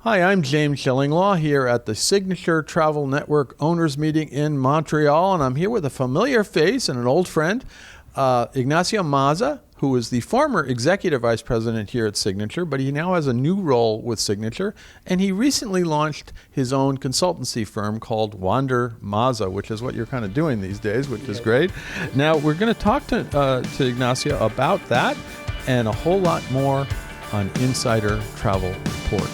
Hi, I'm James Shillinglaw here at the Signature Travel Network Owners Meeting in Montreal, and I'm here with a familiar face and an old friend, Ignacio Maza, who is the former Executive Vice President here at Signature, but he now has a new role with Signature, and he recently launched his own consultancy firm called Wander Maza, which is what you're kind of doing these days, which is great. Now, we're going to talk to Ignacio about that and a whole lot more on Insider Travel Report.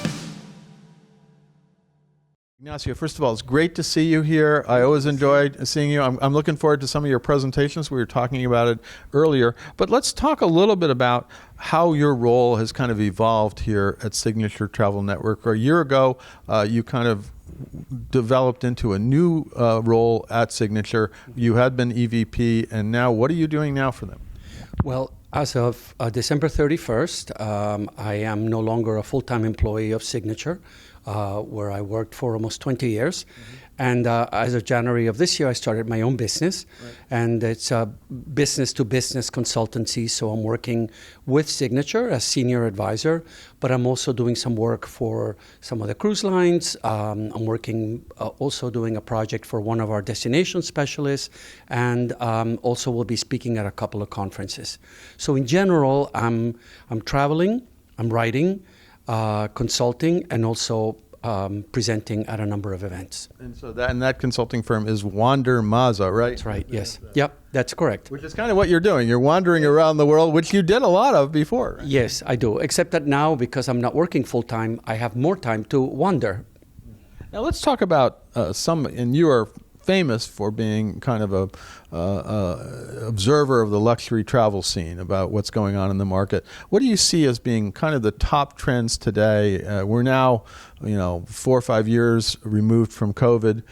Ignacio, first of all, it's great to see you here. I always enjoyed seeing you. I'm looking forward to some of your presentations. We were talking about it earlier. But let's talk a little bit about how your role has kind of evolved here at Signature Travel Network. A year ago, you kind of developed into a new role at Signature. You had been EVP, and now what are you doing now for them? Well, as of December 31st, I am no longer a full-time employee of Signature, where I worked for almost 20 years. Mm-hmm. And as of January of this year, I started my own business. Right. And it's a business-to-business consultancy. So I'm working with Signature as senior advisor, but I'm also doing some work for some of the cruise lines. I'm working also doing a project for one of our destination specialists, and also will be speaking at a couple of conferences. So in general, I'm traveling, I'm writing, consulting, and also presenting at a number of events. And so that consulting firm is Wander Maza, right? That's right, yes. Yep, that's correct. Which is kind of what you're doing. You're wandering around the world, which you did a lot of before. Right? Yes, I do. Except that now, because I'm not working full-time, I have more time to wander. Now let's talk about and you are famous for being kind of a observer of the luxury travel scene, about what's going on in the market. What do you see as being kind of the top trends today? We're now, 4 or 5 years removed from COVID.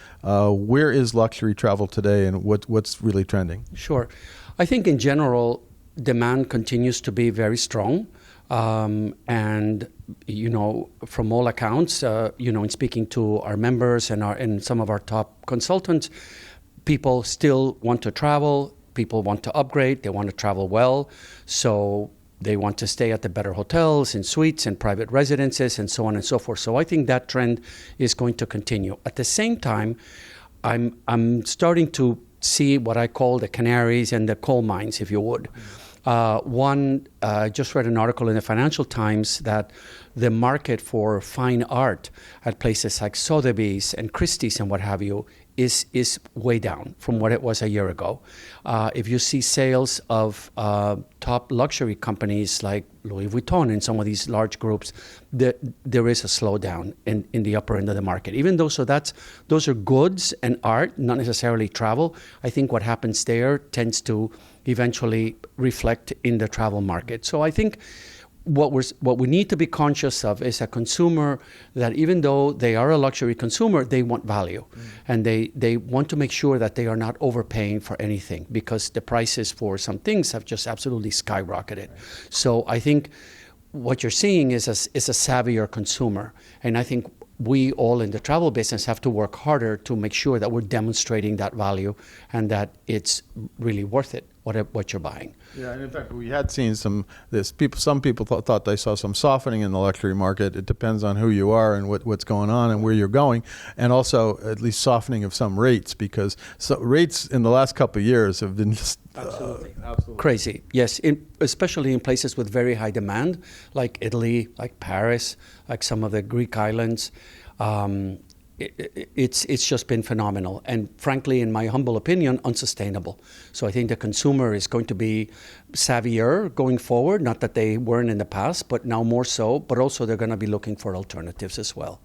Where is luxury travel today, and what's really trending? Sure. I think in general, demand continues to be very strong. And from all accounts, in speaking to our members and some of our top consultants, people still want to travel. People want to upgrade. They want to travel well. So they want to stay at the better hotels and suites and private residences and so on and so forth. So I think that trend is going to continue. At the same time, I'm starting to see what I call the canaries and the coal mines, if you would. Just read an article in the Financial Times that the market for fine art at places like Sotheby's and Christie's and what have you is way down from what it was a year ago. If you see sales of top luxury companies like Louis Vuitton and some of these large groups, there is a slowdown in the upper end of the market. Even though, those are goods and art, not necessarily travel. I think what happens there tends to eventually reflect in the travel market. So I think what we need to be conscious of is a consumer that, even though they are a luxury consumer, they want value. And they want to make sure that they are not overpaying for anything, because the prices for some things have just absolutely skyrocketed. So I think what you're seeing is a savvier consumer. And I think we all in the travel business have to work harder to make sure that we're demonstrating that value and that it's really worth it, what you're buying. Yeah, and in fact, we had seen some people thought they saw some softening in the luxury market. It depends on who you are and what's going on and where you're going, and also at least softening of some rates, because rates in the last couple of years have been just absolutely crazy. Yes, especially in places with very high demand, like Italy, like Paris, like some of the Greek islands. It's just been phenomenal, and frankly, in my humble opinion, unsustainable. So I think the consumer is going to be savvier going forward, not that they weren't in the past, but now more so, but also they're going to be looking for alternatives as well.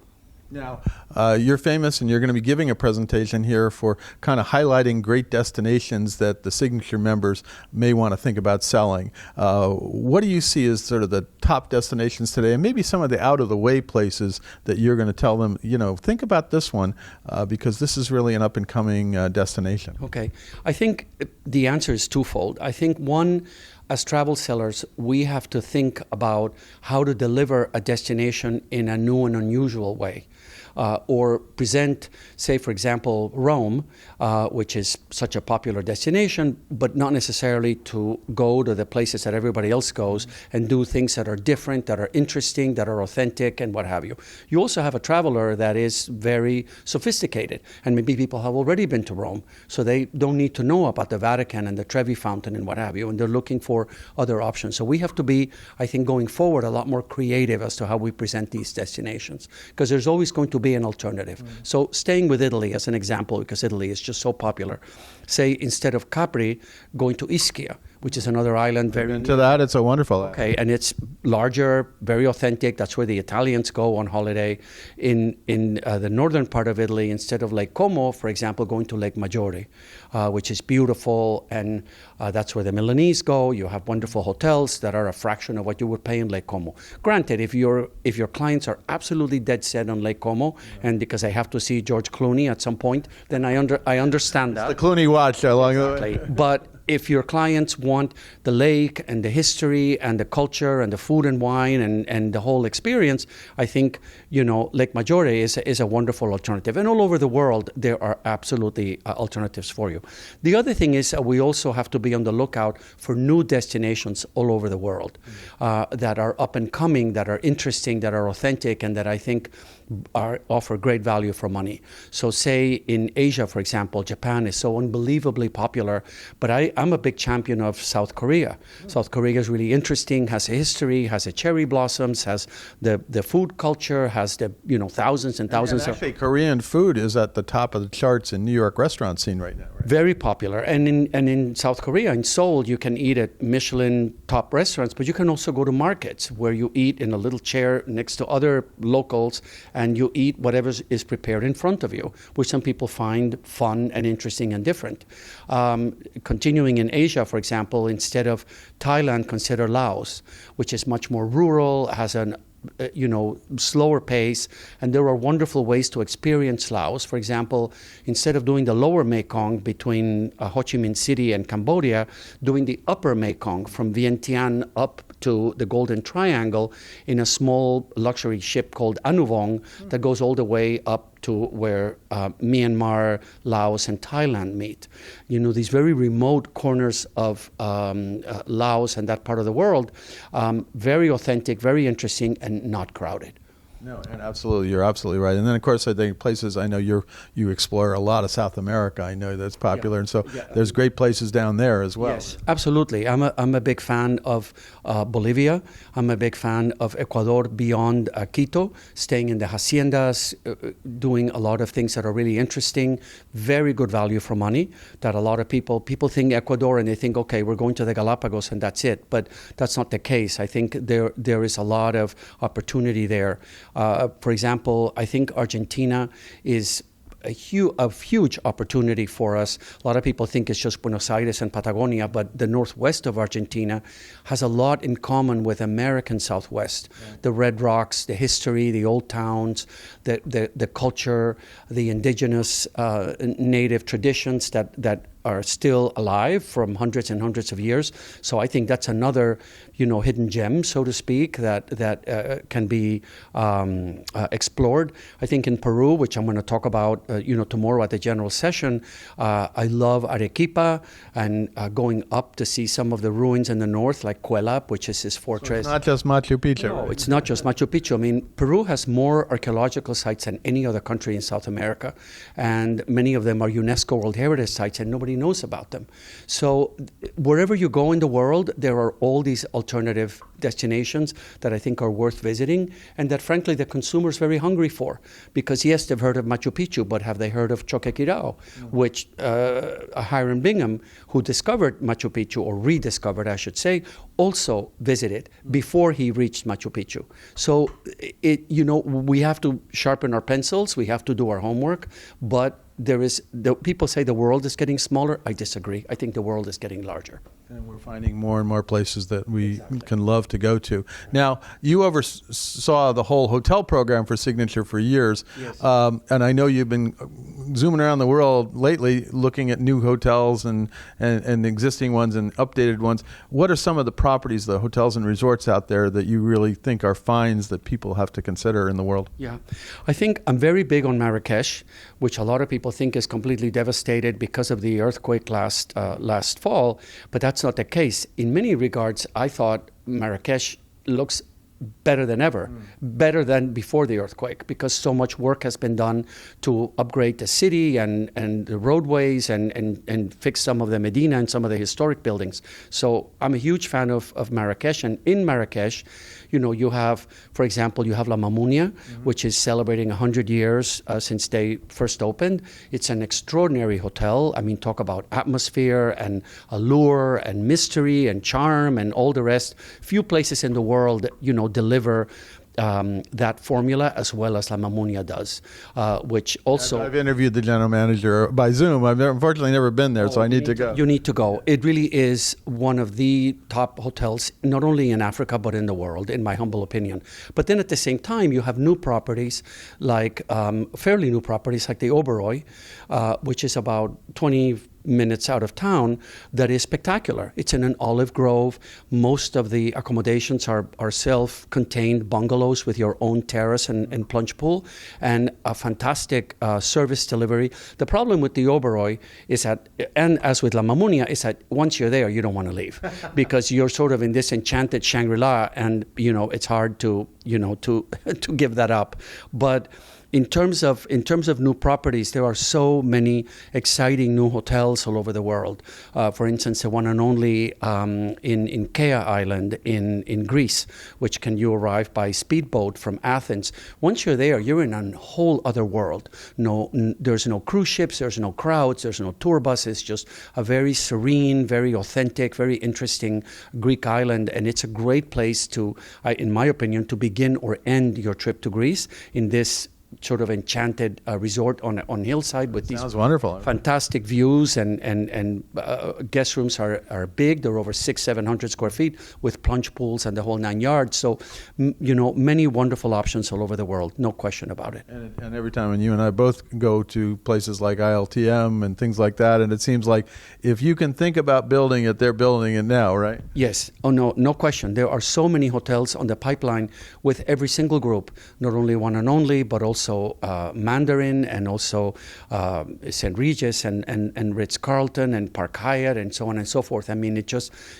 Now, you're famous, and you're going to be giving a presentation here for kind of highlighting great destinations that the Signature members may want to think about selling. What do you see as sort of the top destinations today, and maybe some of the out-of-the-way places that you're going to tell them, think about this one, because this is really an up-and-coming destination? Okay. I think the answer is twofold. I think one, as travel sellers, we have to think about how to deliver a destination in a new and unusual way. Or present, say, for example, Rome, which is such a popular destination, but not necessarily to go to the places that everybody else goes and do things that are different, that are interesting, that are authentic, and what have you. You also have a traveler that is very sophisticated, and maybe people have already been to Rome, so they don't need to know about the Vatican and the Trevi Fountain and what have you, and they're looking for other options. So we have to be, I think, going forward, a lot more creative as to how we present these destinations, because there's always going to be an alternative. So staying with Italy as an example, because Italy is just so popular, say instead of Capri, going to Ischia, which is another island. Very into that. It's a wonderful island. Okay, and it's larger, very authentic. That's where the Italians go on holiday. In the northern part of Italy, instead of Lake Como, for example, going to Lake Maggiore, which is beautiful, and that's where the Milanese go. You have wonderful hotels that are a fraction of what you would pay in Lake Como. Granted, if your clients are absolutely dead set on Lake Como, and because they have to see George Clooney at some point, then I understand that. The Clooney watch along the way. But if your clients want the lake and the history and the culture and the food and wine and the whole experience, I think, Lake Maggiore is a wonderful alternative. And all over the world, there are absolutely alternatives for you. The other thing is we also have to be on the lookout for new destinations all over the world that are up and coming, that are interesting, that are authentic, and that I think offer great value for money. So say in Asia, for example, Japan is so unbelievably popular, but I'm a big champion of South Korea. South Korea is really interesting, has a history, has the cherry blossoms, has the food culture, has the thousands and thousands of... Actually, Korean food is at the top of the charts in New York restaurant scene right now, right? Very popular. And in South Korea, in Seoul, you can eat at Michelin top restaurants, but you can also go to markets where you eat in a little chair next to other locals, and you eat whatever is prepared in front of you, which some people find fun and interesting and different. Continuing in Asia, for example, instead of Thailand, consider Laos, which is much more rural, has an slower pace, and there are wonderful ways to experience Laos. For example, instead of doing the lower Mekong between Ho Chi Minh City and Cambodia, doing the upper Mekong from Vientiane up to the Golden Triangle in a small luxury ship called Anuvong that goes all the way up to where Myanmar, Laos, and Thailand meet. These very remote corners of Laos and that part of the world, very authentic, very interesting, and not crowded. No, and absolutely, you're absolutely right. And then, of course, I think places, I know you explore a lot of South America. I know that's popular, and so there's great places down there as well. Yes, absolutely. I'm a big fan of Bolivia. I'm a big fan of Ecuador beyond Quito, staying in the haciendas, doing a lot of things that are really interesting, very good value for money. That a lot of people think Ecuador and they think, okay, we're going to the Galapagos and that's it. But that's not the case. I think there is a lot of opportunity there. For example, I think Argentina is a huge opportunity for us. A lot of people think it's just Buenos Aires and Patagonia, but the northwest of Argentina has a lot in common with American Southwest. Right. The red rocks, the history, the old towns, the culture, the indigenous native traditions that are still alive from hundreds and hundreds of years. So I think that's another, hidden gem, so to speak, that can be explored. I think in Peru, which I'm going to talk about, tomorrow at the general session, I love Arequipa and going up to see some of the ruins in the north, like Cuelap, which is his fortress. So it's not just Machu Picchu. No, it's not just Machu Picchu. I mean, Peru has more archaeological sites than any other country in South America, and many of them are UNESCO World Heritage sites, and nobody knows about them. So wherever you go in the world, there are all these alternative destinations that I think are worth visiting, and that frankly the consumer is very hungry for. Because yes, they've heard of Machu Picchu, but have they heard of Choquequirao, which Hiram Bingham, who discovered Machu Picchu, or rediscovered I should say, also visited before he reached Machu Picchu. So we have to sharpen our pencils, we have to do our homework, but people say the world is getting smaller. I disagree. I think the world is getting larger. And we're finding more and more places that we can love to go to. Now, you oversaw the whole hotel program for Signature for years. Yes. And I know you've been zooming around the world lately looking at new hotels and existing ones and updated ones. What are some of the properties, the hotels and resorts out there that you really think are finds that people have to consider in the world? Yeah, I think I'm very big on Marrakesh, which a lot of people think is completely devastated because of the earthquake last fall, but that's not the case. In many regards, I thought Marrakesh looks better than ever, better than before the earthquake, because so much work has been done to upgrade the city and the roadways and fix some of the Medina and some of the historic buildings. So I'm a huge fan of Marrakesh. And in Marrakesh, you have, for example, you have La Mamounia, which is celebrating 100 years since they first opened. It's an extraordinary hotel. I mean, talk about atmosphere and allure and mystery and charm and all the rest. Few places in the world, deliver that formula as well as La Mamounia does, which also... I've interviewed the general manager by Zoom. I've unfortunately never been there, so I need to go. You need to go. It really is one of the top hotels, not only in Africa, but in the world, in my humble opinion. But then at the same time, you have new properties, like fairly new properties, like the Oberoi, which is about 20 minutes out of town, that is spectacular. It's in an olive grove. Most of the accommodations are self-contained bungalows with your own terrace and plunge pool, and a fantastic service delivery. The problem with the Oberoi is that, and as with La Mamounia, is that once you're there, you don't want to leave because you're sort of in this enchanted Shangri-La, and it's hard to to give that up. But in terms of new properties, there are so many exciting new hotels all over the world. For instance, the one and only in Kea Island in Greece, which you arrive by speedboat from Athens. Once you're there, you're in a whole other world. There's no cruise ships, there's no crowds, there's no tour buses. Just a very serene, very authentic, very interesting Greek island, and it's a great place to, in my opinion, to begin or end your trip to Greece in this sort of enchanted resort on hillside with these wonderful, fantastic views, and guest rooms are big. They're over 600-700 square feet with plunge pools and the whole 9 yards. So many wonderful options all over the world, no question about it. And every time, and you and I both go to places like ILTM and things like that, and it seems like if you can think about building it, they're building it now, right? Yes. Oh no question. There are so many hotels on the pipeline with every single group, not only one and only, but also Mandarin, and also St. Regis and Ritz-Carlton and Park Hyatt and so on and so forth. I mean,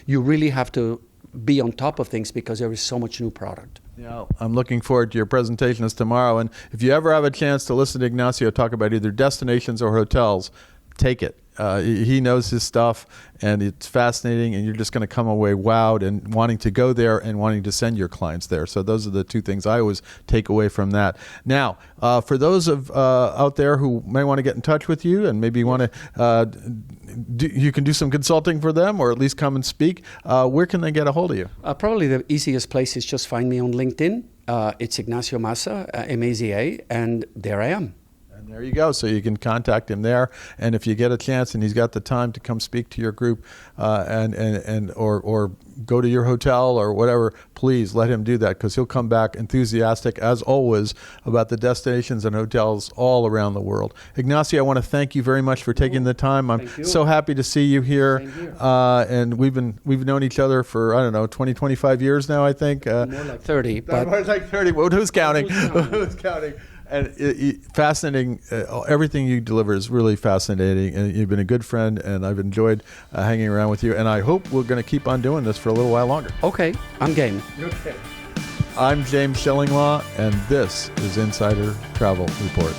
you really have to be on top of things because there is so much new product. Yeah, I'm looking forward to your presentation tomorrow. And if you ever have a chance to listen to Ignacio talk about either destinations or hotels, take it. He knows his stuff, and it's fascinating, and you're just going to come away wowed and wanting to go there and wanting to send your clients there. So those are the two things I always take away from that. Now, for those out there who may want to get in touch with you and maybe want to, you can do some consulting for them or at least come and speak. Where can they get a hold of you? Probably the easiest place is just find me on LinkedIn. It's Ignacio Maza, M-A-Z-A, and there I am. There you go. So you can contact him there, and if you get a chance and he's got the time to come speak to your group, or go to your hotel or whatever, please let him do that, because he'll come back enthusiastic as always about the destinations and hotels all around the world. Ignacio, I want to thank you very much for taking the time. I'm so happy to see you here. And we've known each other for 20, 25 years now, I think. More like 30. But more like 30. Well, who's counting? Who's counting? And fascinating. Everything you deliver is really fascinating, and you've been a good friend, and I've enjoyed hanging around with you, and I hope we're going to keep on doing this for a little while longer. Okay, I'm game. Okay. I'm James Shillinglaw, and this is Insider Travel Report.